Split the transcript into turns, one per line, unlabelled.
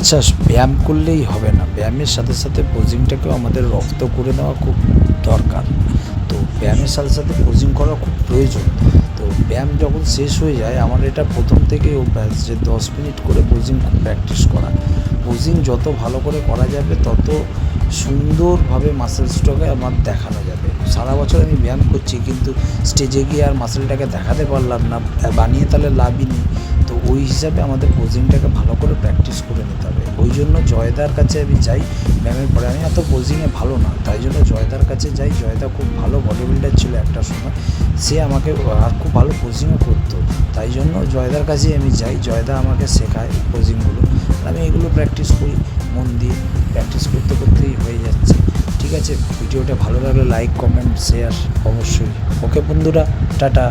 আচ্ছা, ব্যায়াম করলেই হবে না, ব্যায়ামের সাথে সাথে পোজিংটাকেও আমাদের রপ্ত করে নেওয়া খুব দরকার। তো ব্যায়ামের সাথে সাথে পোজিং করা খুব প্রয়োজন। তো ব্যায়াম যখন শেষ হয়ে যায়, আমার এটা প্রথম থেকেই অভ্যাস যে 10 মিনিট করে পোজিং প্র্যাকটিস করা। পোজিং যত ভালো করে করা যাবে তত সুন্দরভাবে মাসেলসটাকে আমার দেখানো যাবে। সারা বছর আমি ব্যায়াম করছি, কিন্তু স্টেজে গিয়ে আর মাসেলটাকে দেখাতে পারলাম না, বানিয়ে তাহলে লাভই নেই। তো ওই হিসাবে আমাদের পোজিংটাকে ভালো করে প্র্যাকটিস করে নিতে হবে। ওই জন্য জয়দার কাছে আমি যাই ব্যায়ামের পরে। আমি এত পোজিংয়ে ভালো না, তাই জন্য জয়দার কাছে যাই। জয়দা খুব ভালো বডি বিল্ডার ছিল একটা সময়, সে আমাকে আর খুব ভালো পোজিংও করতো, তাই জন্য জয়দার কাছেই আমি যাই। জয়দা আমাকে শেখায় পোজিংগুলো, আমি এগুলো প্র্যাকটিস করি মন দিয়ে। প্র্যাকটিস করতে করতেই হয়ে যাচ্ছে। ঠিক আছে, ভিডিওটা ভালো লাগলে লাইক, কমেন্ট, শেয়ার অবশ্যই। ওকে বন্ধুরা, টাটা।